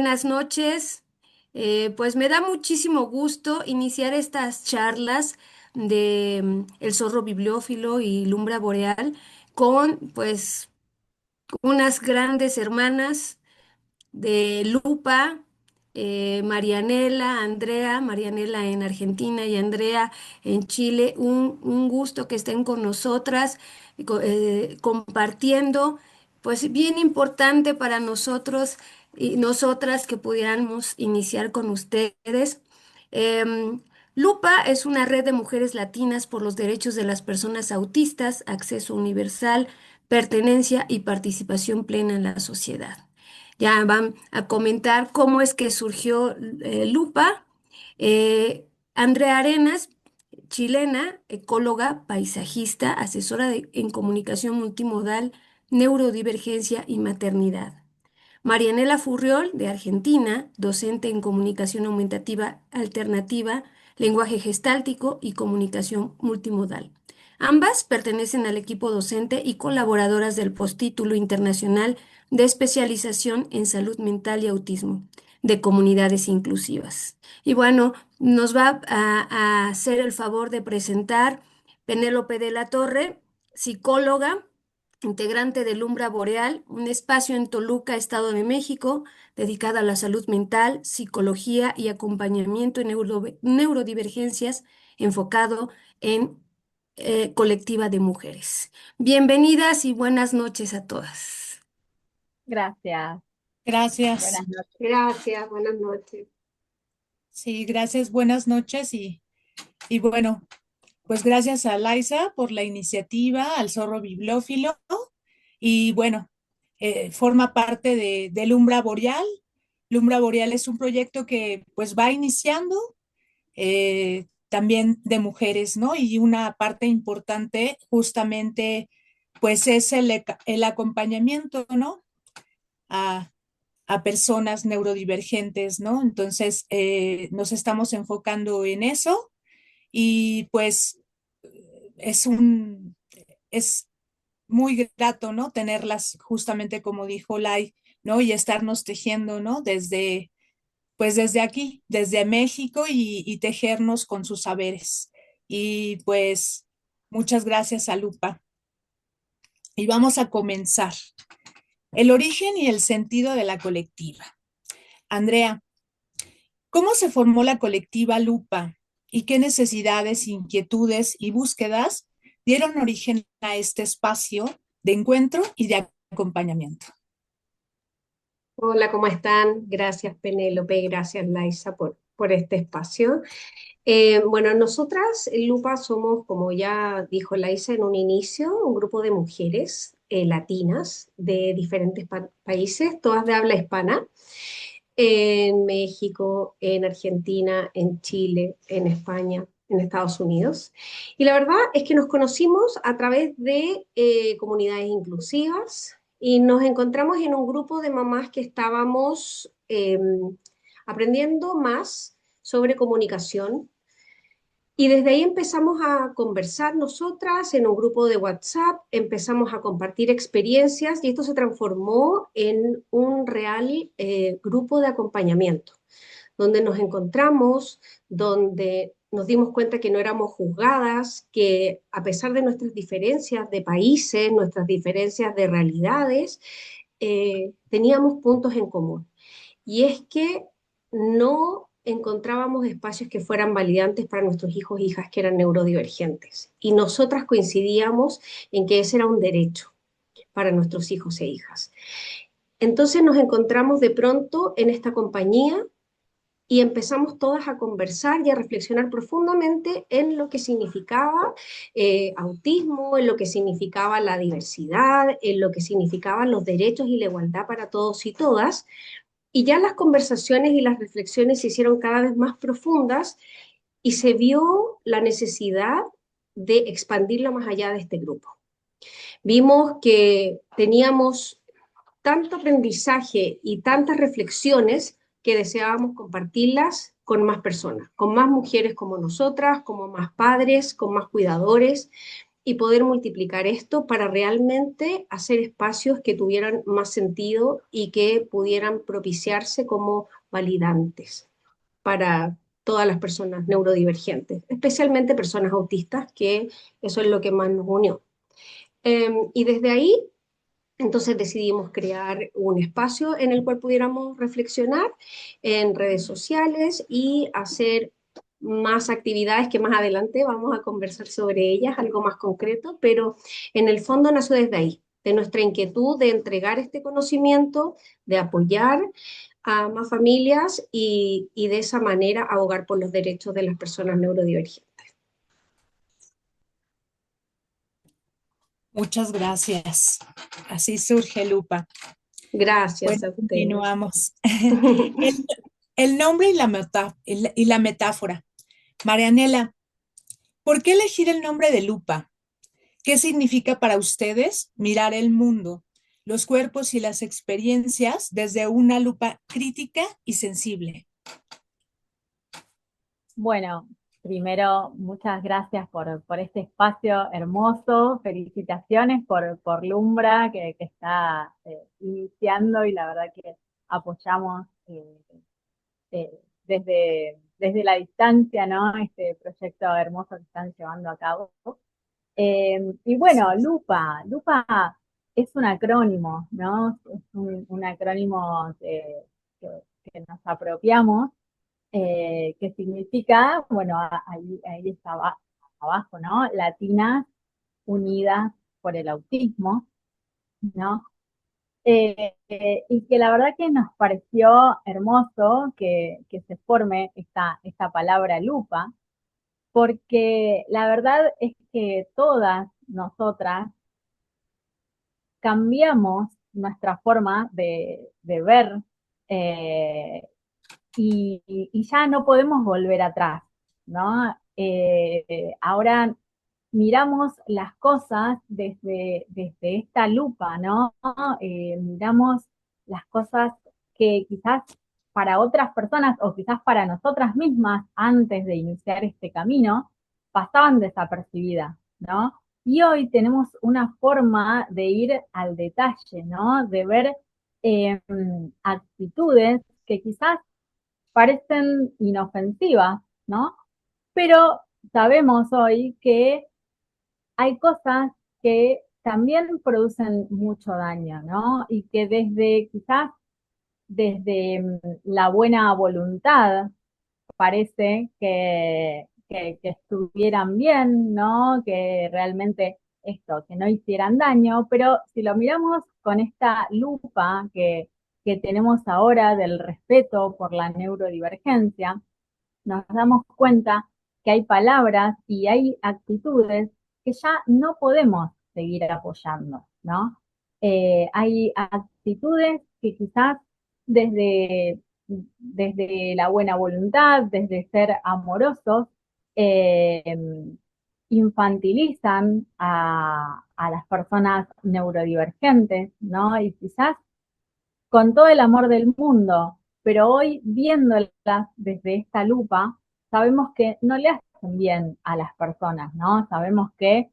buenas noches. Pues me da muchísimo gusto iniciar estas charlas de el zorro bibliófilo y Lumbra boreal con pues unas grandes hermanas de Lupa, Marianela, Andrea, Marianela en Argentina y Andrea en Chile. Un gusto que estén con nosotras, compartiendo, pues bien importante para nosotros y nosotras que pudiéramos iniciar con ustedes. Em, Lupa es una red de mujeres latinas por los derechos de las personas autistas, acceso universal, pertenencia y participación plena en la sociedad. Ya van a comentar cómo es que surgió Lupa. Andrea Arenas, chilena, ecóloga, paisajista, en comunicación multimodal, neurodivergencia y maternidad. Marianela Furriol, de Argentina, docente en comunicación aumentativa alternativa, lenguaje gestáltico y comunicación multimodal. Ambas pertenecen al equipo docente y colaboradoras del postítulo internacional de especialización en salud mental y autismo de comunidades inclusivas. Y bueno, nos va a hacer el favor de presentar Penélope de la Torre, psicóloga, integrante de Lumbra Boreal, un espacio en Toluca, Estado de México, dedicado a la salud mental, psicología y acompañamiento en neurodivergencias, enfocado en colectiva de mujeres. Bienvenidas y buenas noches a todas. Gracias. Gracias. Buenas noches. Gracias, buenas noches. Sí, gracias. Buenas noches y bueno, pues gracias a Laisa por la iniciativa, al zorro bibliófilo y bueno, forma parte de Lumbra Boreal. Lumbra Boreal es un proyecto que pues va iniciando también de mujeres, ¿no? Y una parte importante justamente pues es el acompañamiento, ¿no? A, a personas neurodivergentes, ¿no? Entonces, nos estamos enfocando en eso y pues es es muy grato, ¿no? Tenerlas justamente como dijo Lai, ¿no? Y estarnos tejiendo, ¿no? Pues desde aquí, desde México y tejernos con sus saberes. Y pues muchas gracias a Lupa. Y vamos a comenzar. El origen y el sentido de la colectiva. Andrea, ¿cómo se formó la colectiva Lupa y qué necesidades, inquietudes y búsquedas dieron origen a este espacio de encuentro y de acompañamiento? Hola, ¿cómo están? Gracias, Penélope, gracias, Laisa, por este espacio. Bueno, nosotras, Lupa, somos, como ya dijo Laisa en un inicio, un grupo de mujeres latinas de diferentes países, todas de habla hispana, en México, en Argentina, en Chile, en España, en Estados Unidos. Y la verdad es que nos conocimos a través de comunidades inclusivas y nos encontramos en un grupo de mamás que estábamos aprendiendo más sobre comunicación y desde ahí empezamos a conversar nosotras en un grupo de WhatsApp, empezamos a compartir experiencias y esto se transformó en un real grupo de acompañamiento, donde nos encontramos, donde nos dimos cuenta que no éramos juzgadas, que a pesar de nuestras diferencias de países, nuestras diferencias de realidades, teníamos puntos en común. Y es que no encontrábamos espacios que fueran validantes para nuestros hijos e hijas que eran neurodivergentes. Y nosotras coincidíamos en que ese era un derecho para nuestros hijos e hijas. Entonces nos encontramos de pronto en esta compañía y empezamos todas a conversar y a reflexionar profundamente en lo que significaba autismo, en lo que significaba la diversidad, en lo que significaban los derechos y la igualdad para todos y todas. Y ya las conversaciones y las reflexiones se hicieron cada vez más profundas y se vio la necesidad de expandirlo más allá de este grupo. Vimos que teníamos tanto aprendizaje y tantas reflexiones que deseábamos compartirlas con más personas, con más mujeres como nosotras, como más padres, con más cuidadores, y poder multiplicar esto para realmente hacer espacios que tuvieran más sentido y que pudieran propiciarse como validantes para todas las personas neurodivergentes, especialmente personas autistas, que eso es lo que más nos unió. Y desde ahí, entonces decidimos crear un espacio en el cual pudiéramos reflexionar en redes sociales y hacer más actividades que más adelante vamos a conversar sobre ellas, algo más concreto, pero en el fondo nació desde ahí, de nuestra inquietud de entregar este conocimiento, de apoyar a más familias y de esa manera abogar por los derechos de las personas neurodivergentes. Muchas gracias. Así surge Lupa. Gracias Bueno, a ustedes. continuamos. El nombre y la metáfora. Marianela, ¿por qué elegir el nombre de Lupa? ¿Qué significa para ustedes mirar el mundo, los cuerpos y las experiencias desde una lupa crítica y sensible? Bueno, primero, muchas gracias por este espacio hermoso. Felicitaciones por Lumbra, que está iniciando y la verdad que apoyamos desde la distancia, ¿no? Este proyecto hermoso que están llevando a cabo. Y bueno, Lupa es un acrónimo, ¿no? Es un acrónimo que nos apropiamos, que significa, bueno, ahí está abajo, ¿no? Latinas Unidas por el Autismo, ¿no? Y que la verdad que nos pareció hermoso que se forme esta palabra lupa, porque la verdad es que todas nosotras cambiamos nuestra forma de ver, eh, y ya no podemos volver atrás, ¿no? Ahora miramos las cosas desde esta lupa, ¿no? Miramos las cosas que quizás para otras personas o quizás para nosotras mismas antes de iniciar este camino pasaban desapercibidas, ¿no? Y hoy tenemos una forma de ir al detalle, ¿no? De ver eh, actitudes que quizás parecen inofensivas, ¿no? Pero sabemos hoy que hay cosas que también producen mucho daño, ¿no? Y que quizás desde la buena voluntad parece que estuvieran bien, ¿no? Que realmente que no hicieran daño, pero si lo miramos con esta lupa que tenemos ahora del respeto por la neurodivergencia, nos damos cuenta que hay palabras y hay actitudes que ya no podemos seguir apoyando, ¿no? Hay actitudes que quizás desde, desde la buena voluntad, desde ser amorosos, eh, infantilizan a las personas neurodivergentes, ¿no? Y quizás con todo el amor del mundo, pero hoy viéndolas desde esta lupa, sabemos que no le hacen bien a las personas, ¿no? Sabemos que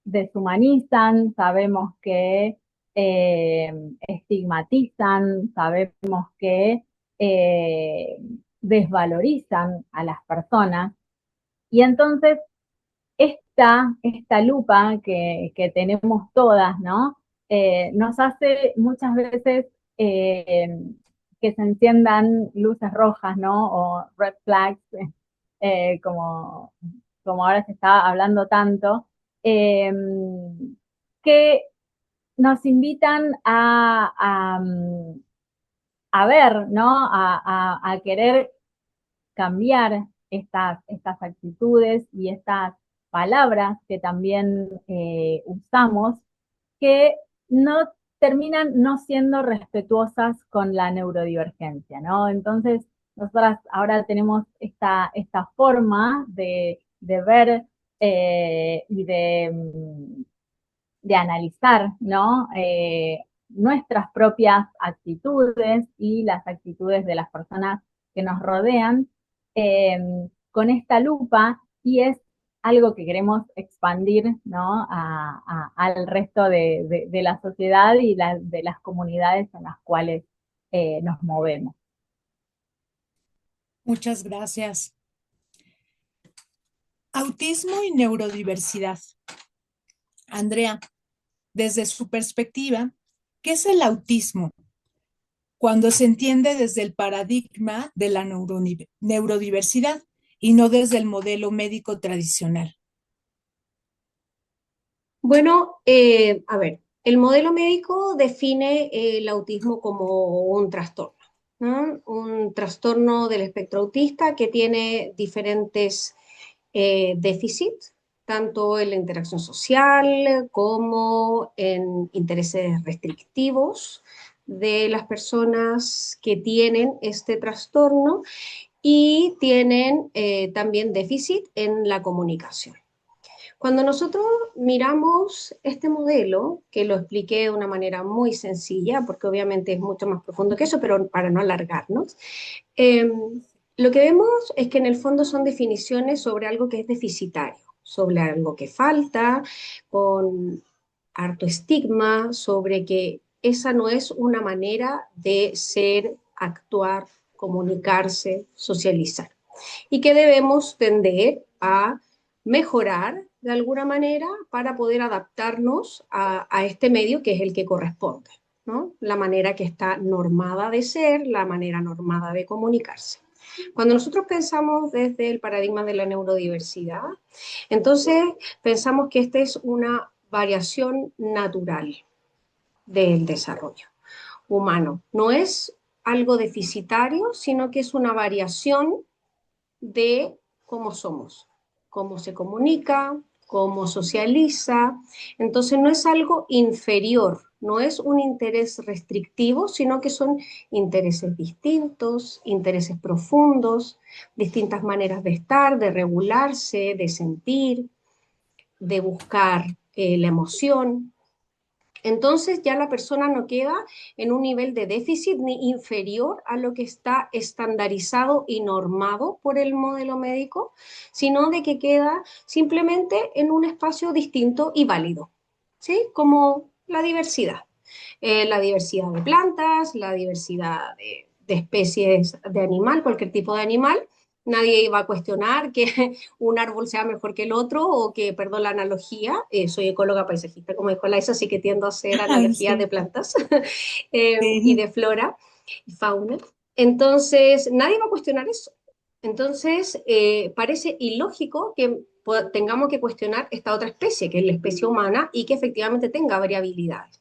deshumanizan, sabemos que estigmatizan, sabemos que eh, desvalorizan a las personas. Y entonces esta lupa que tenemos todas, ¿no? Nos hace muchas veces eh, que se enciendan luces rojas, ¿no? O red flags, como ahora se está hablando tanto, eh, que nos invitan a ver, ¿no? A querer cambiar estas actitudes y estas palabras que también usamos, que no terminan no siendo respetuosas con la neurodivergencia, ¿no? Entonces, nosotras ahora tenemos esta forma de ver y de analizar, ¿no? Nuestras propias actitudes y las actitudes de las personas que nos rodean, con esta lupa, y es algo que queremos expandir, ¿no? Al resto de la sociedad y de las comunidades en las cuales nos movemos. Muchas gracias. Autismo y neurodiversidad. Andrea, desde su perspectiva, ¿qué es el autismo? Cuando se entiende desde el paradigma de la neurodiversidad y no desde el modelo médico tradicional. Bueno, a ver, el modelo médico define el autismo como un trastorno, ¿no? Un trastorno del espectro autista que tiene diferentes déficits, tanto en la interacción social como en intereses restrictivos de las personas que tienen este trastorno y tienen también déficit en la comunicación. Cuando nosotros miramos este modelo, que lo expliqué de una manera muy sencilla, porque obviamente es mucho más profundo que eso, pero para no alargarnos, eh, lo que vemos es que en el fondo son definiciones sobre algo que es deficitario, sobre algo que falta, con harto estigma, sobre que esa no es una manera de ser, actuar, comunicarse, socializar, y que debemos tender a mejorar de alguna manera para poder adaptarnos a este medio que es el que corresponde, ¿no? La manera que está normada de ser, la manera normada de comunicarse. Cuando nosotros pensamos desde el paradigma de la neurodiversidad, entonces pensamos que esta es una variación natural del desarrollo humano. No es algo deficitario, sino que es una variación de cómo somos, cómo se comunica, cómo socializa. Entonces no es algo inferior, no es un interés restrictivo, sino que son intereses distintos, intereses profundos, distintas maneras de estar, de regularse, de sentir, de buscar la emoción. Entonces ya la persona no queda en un nivel de déficit ni inferior a lo que está estandarizado y normado por el modelo médico, sino de que queda simplemente en un espacio distinto y válido, ¿sí? Como la diversidad de plantas, la diversidad de especies de animal, cualquier tipo de animal. Nadie iba a cuestionar que un árbol sea mejor que el otro o que, perdón la analogía, soy ecóloga paisajista como dijo Laisa, así que tiendo a hacer analogías Sí, de plantas y sí. de flora y fauna. Entonces, nadie va a cuestionar eso. Entonces, parece ilógico que tengamos que cuestionar esta otra especie, que es la especie humana, y que efectivamente tenga variabilidades.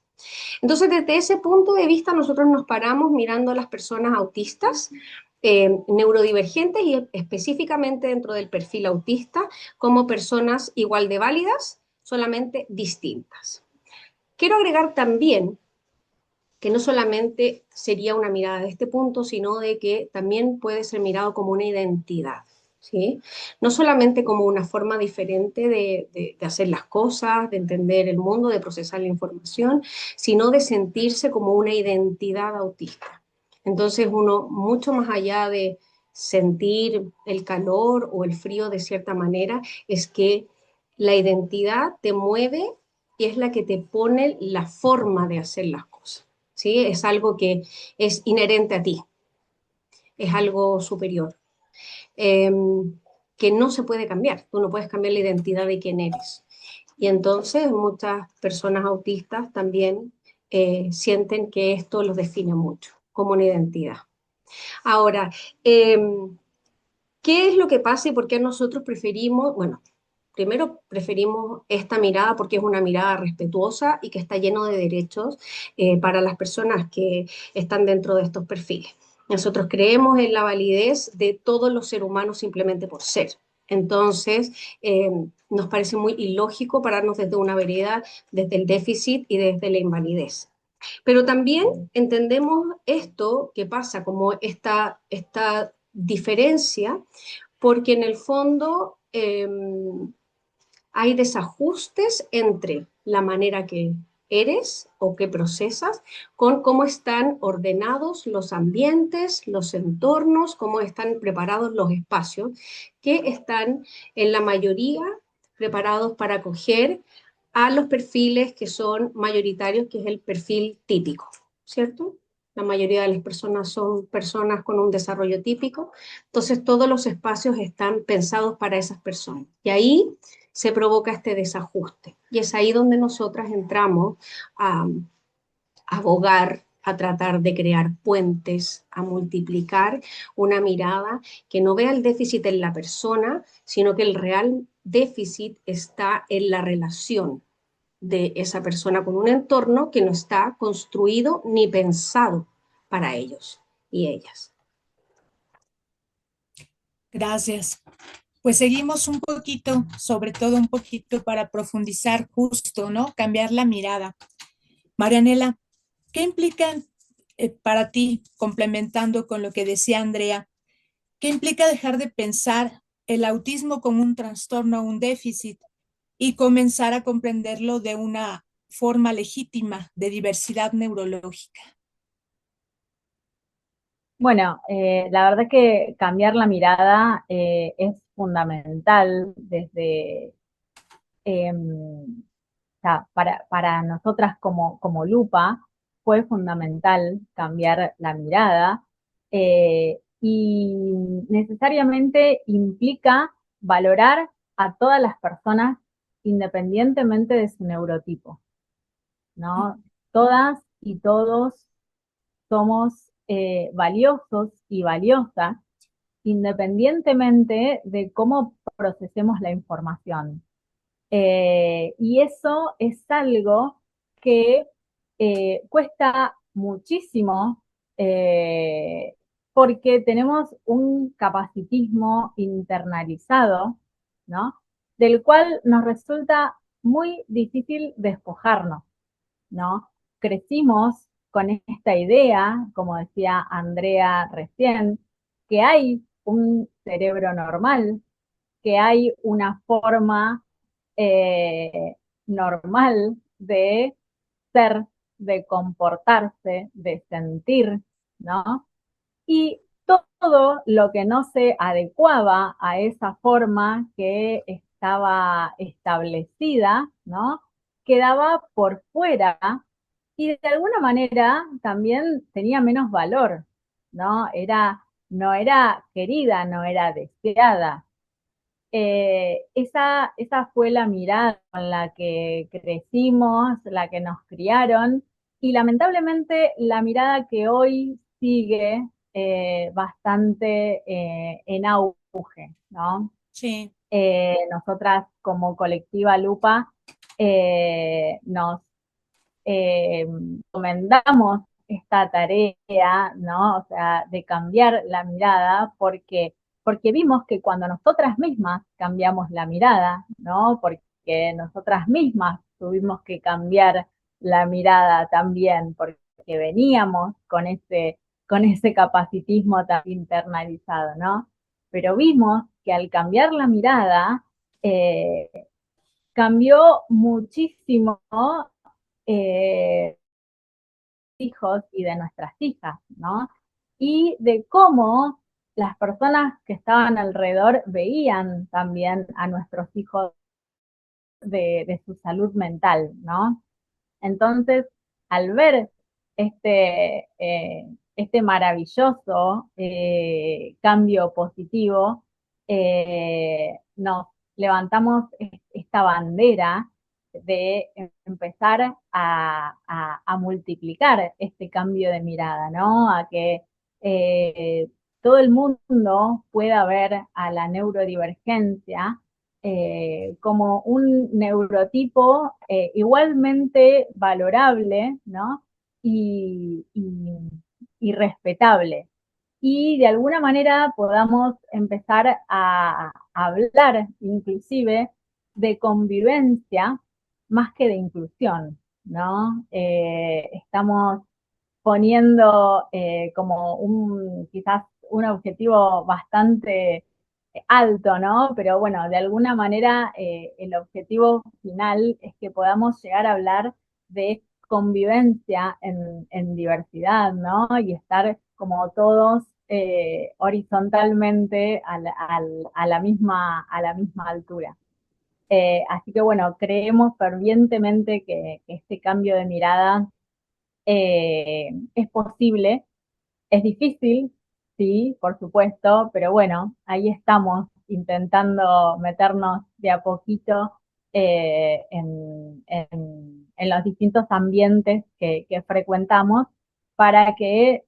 Entonces, desde ese punto de vista, nosotros nos paramos mirando a las personas autistas, neurodivergentes y específicamente dentro del perfil autista, como personas igual de válidas, solamente distintas. Quiero agregar también que no solamente sería una mirada de este punto, sino de que también puede ser mirado como una identidad. ¿Sí? No solamente como una forma diferente de hacer las cosas, de entender el mundo, de procesar la información, sino de sentirse como una identidad autista. Entonces uno, mucho más allá de sentir el calor o el frío de cierta manera, es que la identidad te mueve y es la que te pone la forma de hacer las cosas. ¿Sí? Es algo que es inherente a ti, es algo superior, eh, que no se puede cambiar. Tú no puedes cambiar la identidad de quién eres. Y entonces muchas personas autistas también sienten que esto los define mucho como una identidad. Ahora, ¿qué es lo que pasa y por qué nosotros preferimos, bueno, primero preferimos esta mirada porque es una mirada respetuosa y que está lleno de derechos para las personas que están dentro de estos perfiles. Nosotros creemos en la validez de todos los seres humanos simplemente por ser. Entonces, nos parece muy ilógico pararnos desde una vereda, desde el déficit y desde la invalidez. Pero también entendemos esto que pasa como esta diferencia, porque en el fondo hay desajustes entre la manera que eres o que procesas con cómo están ordenados los ambientes, los entornos, cómo están preparados los espacios que están en la mayoría preparados para acoger a los perfiles que son mayoritarios, que es el perfil típico, ¿cierto? La mayoría de las personas son personas con un desarrollo típico, entonces todos los espacios están pensados para esas personas. Y ahí se provoca este desajuste. Y es ahí donde nosotras entramos a abogar, a tratar de crear puentes, a multiplicar una mirada que no vea el déficit en la persona, sino que el real déficit está en la relación de esa persona con un entorno que no está construido ni pensado para ellos y ellas. Gracias. Pues seguimos un poquito, sobre todo un poquito para profundizar justo, ¿no? Cambiar la mirada. Marianela, ¿qué implica para ti, complementando con lo que decía Andrea, qué implica dejar de pensar el autismo como un trastorno o un déficit y comenzar a comprenderlo de una forma legítima de diversidad neurológica? Bueno, la verdad que cambiar la mirada es fundamental desde, o sea, para nosotras como Lupa fue fundamental cambiar la mirada y necesariamente implica valorar a todas las personas independientemente de su neurotipo, ¿no? Todas y todos somos valiosos y valiosas independientemente de cómo procesemos la información. Y eso es algo que cuesta muchísimo porque tenemos un capacitismo internalizado, ¿no? Del cual nos resulta muy difícil despojarnos, ¿no? Crecimos con esta idea, como decía Andrea recién, que hay un cerebro normal, que hay una forma normal de ser, de comportarse, de sentir, ¿no? Y todo lo que no se adecuaba a esa forma que estaba establecida, ¿no? Quedaba por fuera y de alguna manera también tenía menos valor, ¿no? No era querida, no era deseada. Esa fue la mirada con la que crecimos, la que nos criaron, y lamentablemente la mirada que hoy sigue bastante en auge, ¿no? Sí. Nosotras como colectiva Lupa nos recomendamos esta tarea, ¿no? O sea, de cambiar la mirada, porque vimos que cuando nosotras mismas cambiamos la mirada, ¿no? Porque nosotras mismas tuvimos que cambiar la mirada también, porque veníamos con ese capacitismo tan internalizado, ¿no? Pero vimos que al cambiar la mirada, cambió muchísimo eh, hijos y de nuestras hijas, ¿no? Y de cómo las personas que estaban alrededor veían también a nuestros hijos de su salud mental, ¿no? Entonces, al ver este maravilloso cambio positivo, nos levantamos esta bandera de empezar a multiplicar este cambio de mirada, ¿no? A que todo el mundo pueda ver a la neurodivergencia como un neurotipo igualmente valorable, ¿no? Y respetable. Y de alguna manera podamos empezar a hablar inclusive de convivencia más que de inclusión, ¿no? Estamos poniendo como quizás un objetivo bastante alto, ¿no? Pero bueno, de alguna manera el objetivo final es que podamos llegar a hablar de convivencia en diversidad, ¿no? Y estar como todos horizontalmente a la misma altura. Así que bueno, creemos fervientemente que este cambio de mirada es posible. Es difícil, sí, por supuesto, pero bueno, ahí estamos intentando meternos de a poquito en los distintos ambientes que frecuentamos para que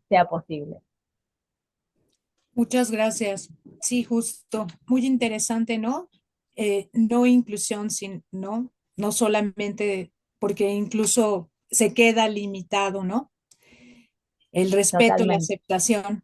sea posible. Muchas gracias. Sí, justo. Muy interesante, ¿no? No inclusión, no, no solamente porque incluso se queda limitado, ¿no? El respeto, la Totalmente. aceptación.